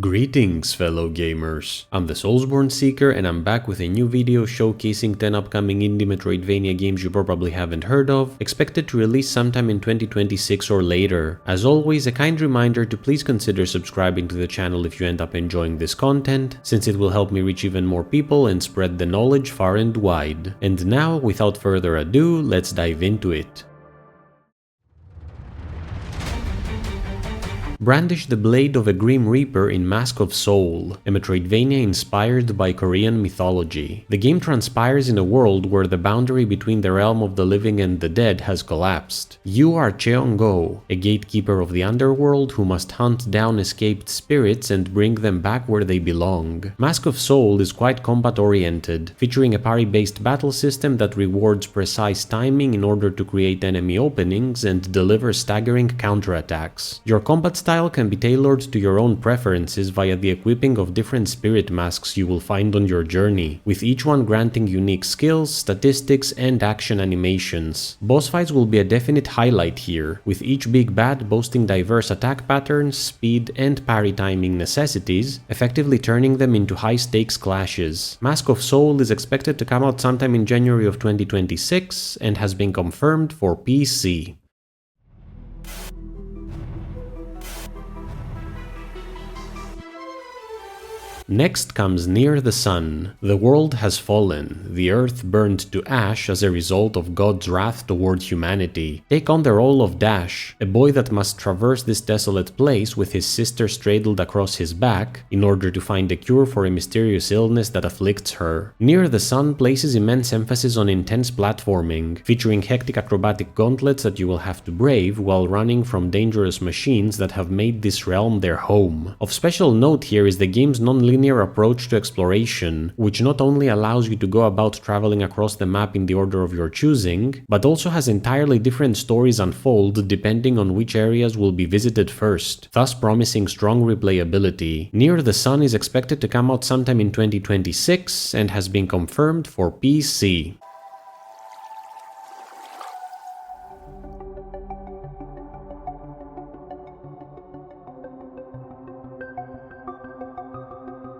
Greetings fellow gamers, I'm the Soulsborne Seeker and I'm back with a new video showcasing 10 upcoming indie Metroidvania games you probably haven't heard of, expected to release sometime in 2026 or later. As always, a kind reminder to please consider subscribing to the channel if you end up enjoying this content, since it will help me reach even more people and spread the knowledge far and wide. And now, without further ado, let's dive into it. Brandish the blade of a Grim Reaper in Mask of Soul, a Metroidvania inspired by Korean mythology. The game transpires in a world where the boundary between the realm of the living and the dead has collapsed. You are Cheong-go, a gatekeeper of the underworld who must hunt down escaped spirits and bring them back where they belong. Mask of Soul is quite combat-oriented, featuring a parry-based battle system that rewards precise timing in order to create enemy openings and deliver staggering counterattacks. Your combat style can be tailored to your own preferences via the equipping of different spirit masks you will find on your journey, with each one granting unique skills, statistics, and action animations. Boss fights will be a definite highlight here, with each big bad boasting diverse attack patterns, speed, and parry timing necessities, effectively turning them into high-stakes clashes. Mask of Soul is expected to come out sometime in January of 2026 and has been confirmed for PC. Next comes Near the Sun. The world has fallen, the earth burned to ash as a result of God's wrath toward humanity. Take on the role of Dash, a boy that must traverse this desolate place with his sister straddled across his back in order to find a cure for a mysterious illness that afflicts her. Near the Sun places immense emphasis on intense platforming, featuring hectic acrobatic gauntlets that you will have to brave while running from dangerous machines that have made this realm their home. Of special note here is the game's non-linear approach to exploration, which not only allows you to go about traveling across the map in the order of your choosing, but also has entirely different stories unfold depending on which areas will be visited first, thus promising strong replayability. Near the Sun is expected to come out sometime in 2026 and has been confirmed for PC.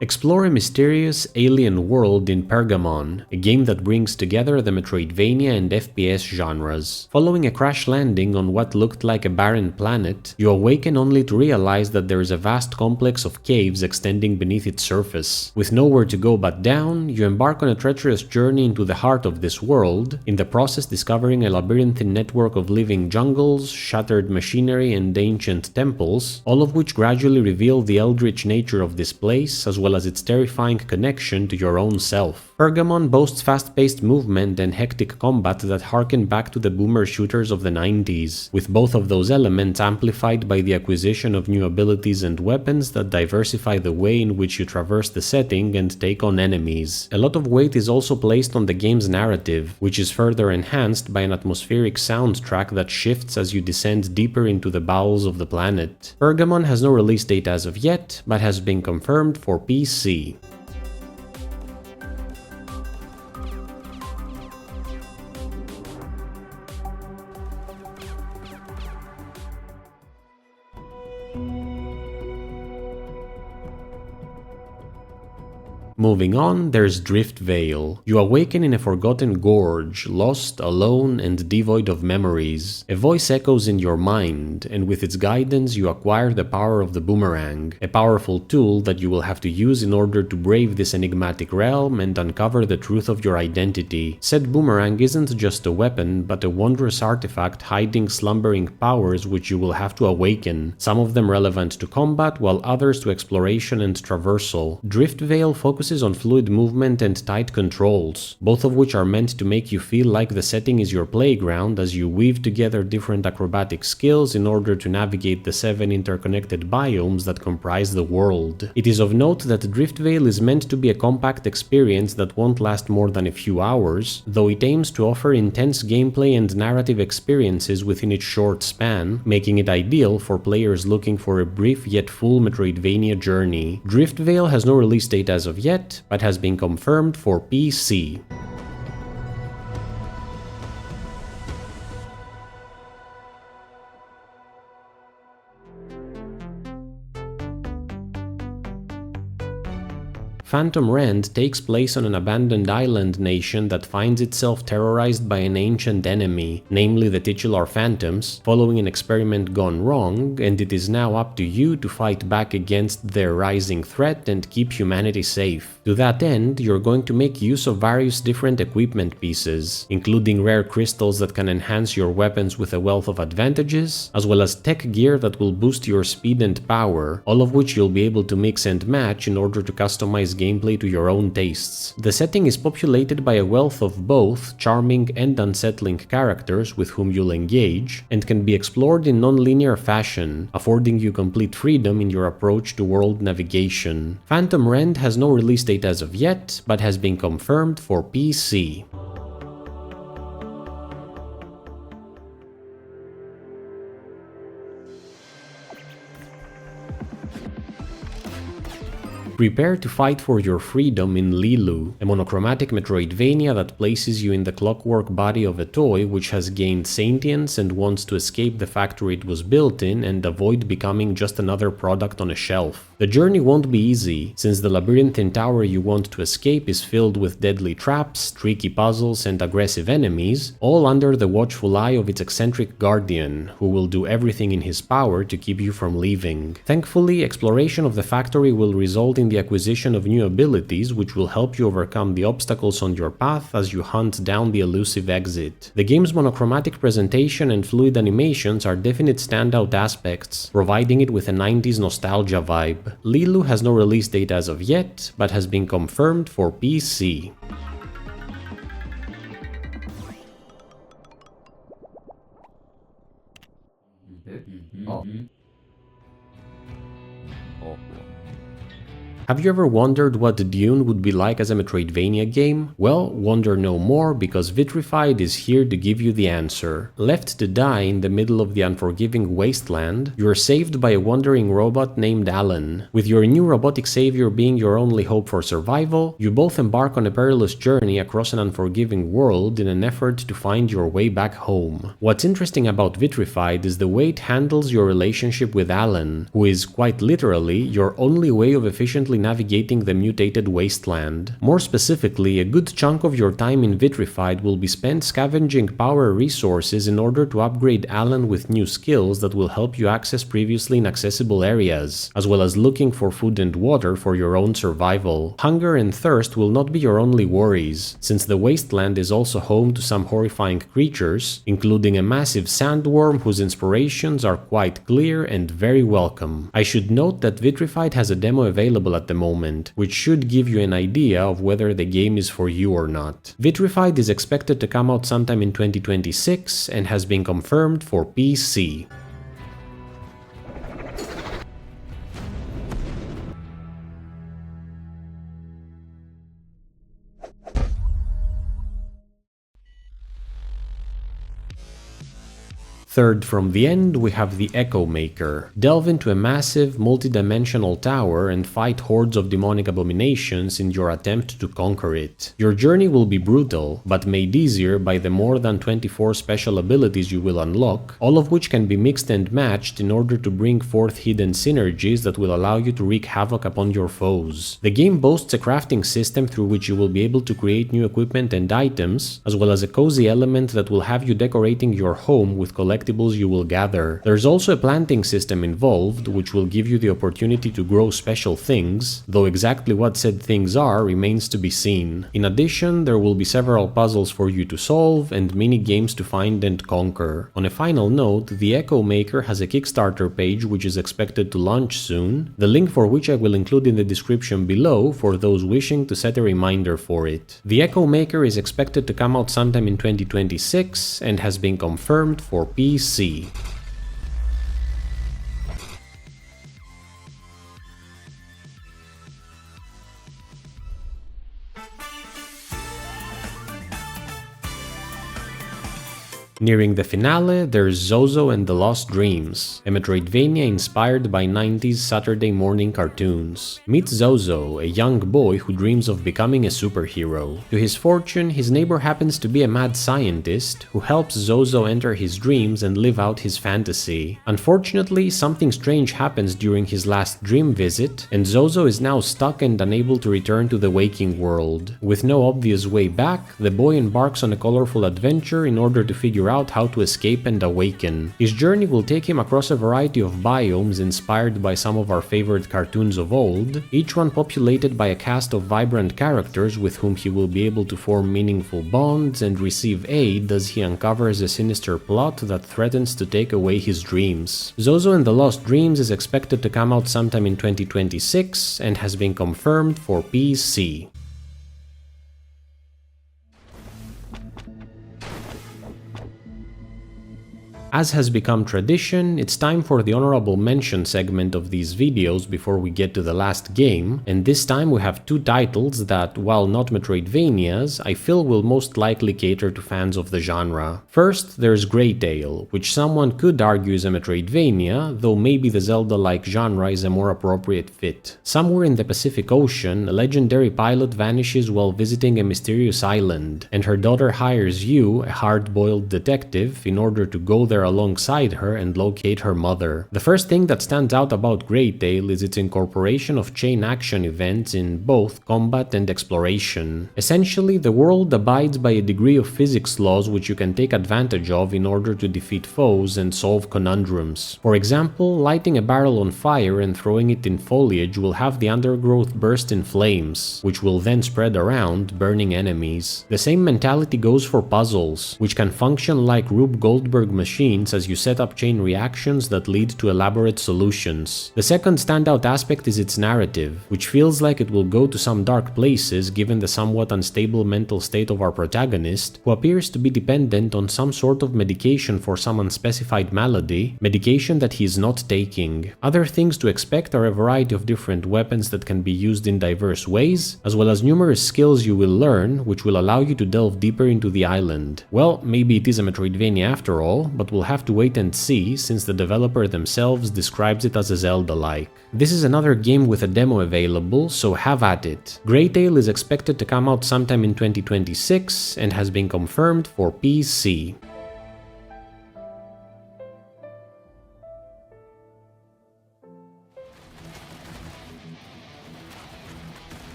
Explore a mysterious alien world in Pergamon, a game that brings together the Metroidvania and FPS genres. Following a crash landing on what looked like a barren planet, you awaken only to realize that there is a vast complex of caves extending beneath its surface. With nowhere to go but down, you embark on a treacherous journey into the heart of this world, in the process discovering a labyrinthine network of living jungles, shattered machinery, and ancient temples, all of which gradually reveal the eldritch nature of this place as well as its terrifying connection to your own self. Pergamon boasts fast-paced movement and hectic combat that harken back to the boomer shooters of the 90s, with both of those elements amplified by the acquisition of new abilities and weapons that diversify the way in which you traverse the setting and take on enemies. A lot of weight is also placed on the game's narrative, which is further enhanced by an atmospheric soundtrack that shifts as you descend deeper into the bowels of the planet. Pergamon has no release date as of yet, but has been confirmed for PC. Moving on, there's Drift Vale. You awaken in a forgotten gorge, lost, alone, and devoid of memories. A voice echoes in your mind, and with its guidance you acquire the power of the boomerang, a powerful tool that you will have to use in order to brave this enigmatic realm and uncover the truth of your identity. Said boomerang isn't just a weapon, but a wondrous artifact hiding slumbering powers which you will have to awaken, some of them relevant to combat, while others to exploration and traversal. Drift Vale focuses on fluid movement and tight controls, both of which are meant to make you feel like the setting is your playground as you weave together different acrobatic skills in order to navigate the 7 interconnected biomes that comprise the world. It is of note that Drift Vale is meant to be a compact experience that won't last more than a few hours, though it aims to offer intense gameplay and narrative experiences within its short span, making it ideal for players looking for a brief yet full Metroidvania journey. Drift Vale has no release date as of yet, but has been confirmed for PC. Phantom Rend takes place on an abandoned island nation that finds itself terrorized by an ancient enemy, namely the titular phantoms, following an experiment gone wrong, and it is now up to you to fight back against their rising threat and keep humanity safe. To that end, you're going to make use of various different equipment pieces, including rare crystals that can enhance your weapons with a wealth of advantages, as well as tech gear that will boost your speed and power, all of which you'll be able to mix and match in order to customize gameplay to your own tastes. The setting is populated by a wealth of both charming and unsettling characters with whom you'll engage, and can be explored in non-linear fashion, affording you complete freedom in your approach to world navigation. Phantom Rend has no release date as of yet, but has been confirmed for PC. Prepare to fight for your freedom in Lelu, a monochromatic Metroidvania that places you in the clockwork body of a toy which has gained sentience and wants to escape the factory it was built in and avoid becoming just another product on a shelf. The journey won't be easy, since the labyrinthine tower you want to escape is filled with deadly traps, tricky puzzles, and aggressive enemies, all under the watchful eye of its eccentric guardian, who will do everything in his power to keep you from leaving. Thankfully, exploration of the factory will result in the acquisition of new abilities which will help you overcome the obstacles on your path as you hunt down the elusive exit. The game's monochromatic presentation and fluid animations are definite standout aspects, providing it with a 90s nostalgia vibe. Lelu has no release date as of yet, but has been confirmed for PC. Have you ever wondered what Dune would be like as a Metroidvania game? Well, wonder no more, because Vitrified is here to give you the answer. Left to die in the middle of the unforgiving wasteland, you are saved by a wandering robot named Alan. With your new robotic savior being your only hope for survival, you both embark on a perilous journey across an unforgiving world in an effort to find your way back home. What's interesting about Vitrified is the way it handles your relationship with Alan, who is, quite literally, your only way of efficiently navigating the mutated wasteland. More specifically, a good chunk of your time in Vitrified will be spent scavenging power resources in order to upgrade Alan with new skills that will help you access previously inaccessible areas, as well as looking for food and water for your own survival. Hunger and thirst will not be your only worries, since the wasteland is also home to some horrifying creatures, including a massive sandworm whose inspirations are quite clear and very welcome. I should note that Vitrified has a demo available at the moment, which should give you an idea of whether the game is for you or not. Vitrified is expected to come out sometime in 2026 and has been confirmed for PC. Third from the end, we have the EchoMaker. Delve into a massive, multi-dimensional tower and fight hordes of demonic abominations in your attempt to conquer it. Your journey will be brutal, but made easier by the more than 24 special abilities you will unlock, all of which can be mixed and matched in order to bring forth hidden synergies that will allow you to wreak havoc upon your foes. The game boasts a crafting system through which you will be able to create new equipment and items, as well as a cozy element that will have you decorating your home with collectibles you will gather. There's also a planting system involved, which will give you the opportunity to grow special things, though exactly what said things are remains to be seen. In addition, there will be several puzzles for you to solve and mini games to find and conquer. On a final note, the EchoMaker has a Kickstarter page which is expected to launch soon, the link for which I will include in the description below for those wishing to set a reminder for it. The EchoMaker is expected to come out sometime in 2026 and has been confirmed for PC. Nearing the finale, there's Zozo and the Lost Dreams, a Metroidvania inspired by 90s Saturday morning cartoons. Meet Zozo, a young boy who dreams of becoming a superhero. To his fortune, his neighbor happens to be a mad scientist who helps Zozo enter his dreams and live out his fantasy. Unfortunately, something strange happens during his last dream visit, and Zozo is now stuck and unable to return to the waking world. With no obvious way back, the boy embarks on a colorful adventure in order to figure out how to escape and awaken. His journey will take him across a variety of biomes inspired by some of our favorite cartoons of old, each one populated by a cast of vibrant characters with whom he will be able to form meaningful bonds and receive aid as he uncovers a sinister plot that threatens to take away his dreams. Zozo and the Lost Dreams is expected to come out sometime in 2026 and has been confirmed for PC. As has become tradition, it's time for the honorable mention segment of these videos before we get to the last game, and this time we have two titles that, while not Metroidvanias, I feel will most likely cater to fans of the genre. First, there's Graytail, which someone could argue is a Metroidvania, though maybe the Zelda-like genre is a more appropriate fit. Somewhere in the Pacific Ocean, a legendary pilot vanishes while visiting a mysterious island, and her daughter hires you, a hard-boiled detective, in order to go there alongside her and locate her mother. The first thing that stands out about Graytail is its incorporation of chain action events in both combat and exploration. Essentially, the world abides by a degree of physics laws which you can take advantage of in order to defeat foes and solve conundrums. For example, lighting a barrel on fire and throwing it in foliage will have the undergrowth burst in flames, which will then spread around, burning enemies. The same mentality goes for puzzles, which can function like Rube Goldberg machines as you set up chain reactions that lead to elaborate solutions. The second standout aspect is its narrative, which feels like it will go to some dark places given the somewhat unstable mental state of our protagonist, who appears to be dependent on some sort of medication for some unspecified malady, medication that he is not taking. Other things to expect are a variety of different weapons that can be used in diverse ways, as well as numerous skills you will learn, which will allow you to delve deeper into the island. Well, maybe it is a Metroidvania after all, but we'll have to wait and see, since the developer themselves describes it as a Zelda-like. This is another game with a demo available, so have at it. Graytail is expected to come out sometime in 2026 and has been confirmed for PC.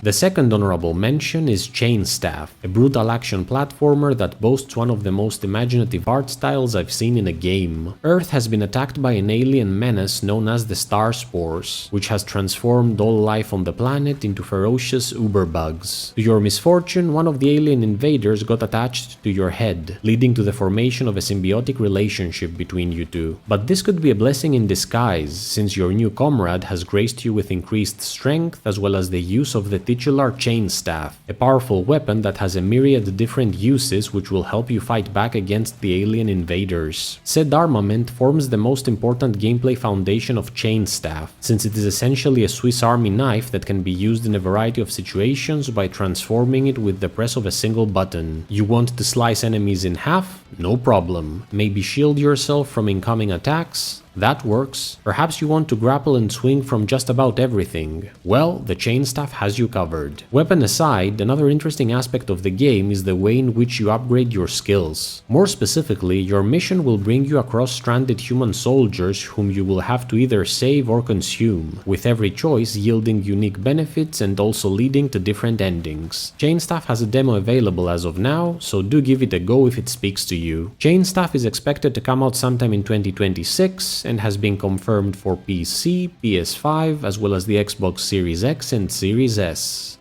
The second honorable mention is ChainStaff, a brutal action platformer that boasts one of the most imaginative art styles I've seen in a game. Earth has been attacked by an alien menace known as the Star Spores, which has transformed all life on the planet into ferocious uberbugs. To your misfortune, one of the alien invaders got attached to your head, leading to the formation of a symbiotic relationship between you two. But this could be a blessing in disguise, since your new comrade has graced you with increased strength as well as the use of the titular ChainStaff, a powerful weapon that has a myriad different uses which will help you fight back against the alien invaders. Said armament forms the most important gameplay foundation of ChainStaff, since it is essentially a Swiss Army knife that can be used in a variety of situations by transforming it with the press of a single button. You want to slice enemies in half? No problem. Maybe shield yourself from incoming attacks? That works. Perhaps you want to grapple and swing from just about everything. Well, the ChainStaff has you covered. Weapon aside, another interesting aspect of the game is the way in which you upgrade your skills. More specifically, your mission will bring you across stranded human soldiers whom you will have to either save or consume, with every choice yielding unique benefits and also leading to different endings. ChainStaff has a demo available as of now, so do give it a go if it speaks to you. ChainStaff is expected to come out sometime in 2026, and has been confirmed for PC, PS5, as well as the Xbox Series X and Series S.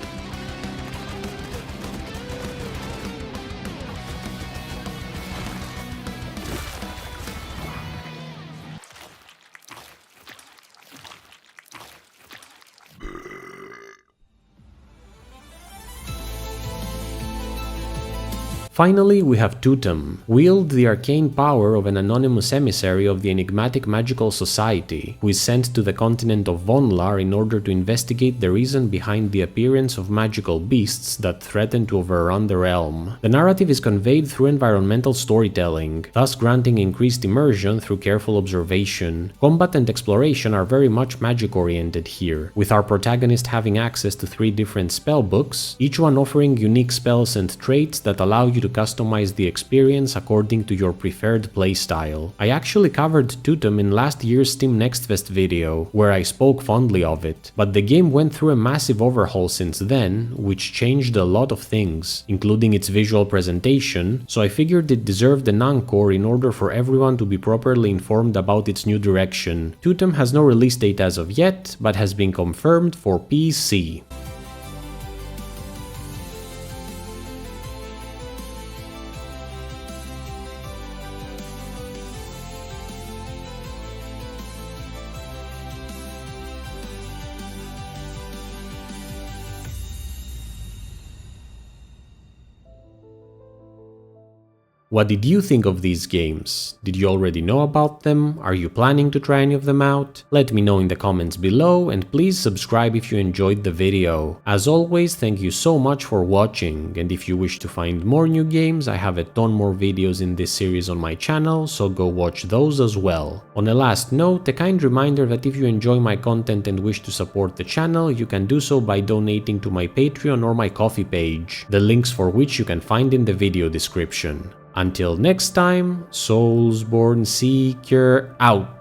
Finally, we have Tootum. Wield the arcane power of an anonymous emissary of the enigmatic magical society, who is sent to the continent of Vonlar in order to investigate the reason behind the appearance of magical beasts that threaten to overrun the realm. The narrative is conveyed through environmental storytelling, thus granting increased immersion through careful observation. Combat and exploration are very much magic-oriented here, with our protagonist having access to 3 different spellbooks, each one offering unique spells and traits that allow you to customize the experience according to your preferred playstyle. I actually covered Tootum in last year's Steam Next Fest video, where I spoke fondly of it, but the game went through a massive overhaul since then, which changed a lot of things, including its visual presentation, so I figured it deserved an encore in order for everyone to be properly informed about its new direction. Tootum has no release date as of yet, but has been confirmed for PC. What did you think of these games? Did you already know about them? Are you planning to try any of them out? Let me know in the comments below, and please subscribe if you enjoyed the video. As always, thank you so much for watching, and if you wish to find more new games, I have a ton more videos in this series on my channel, so go watch those as well. On a last note, a kind reminder that if you enjoy my content and wish to support the channel, you can do so by donating to my Patreon or my Ko-fi page, the links for which you can find in the video description. Until next time, Soulsborne Seeker out.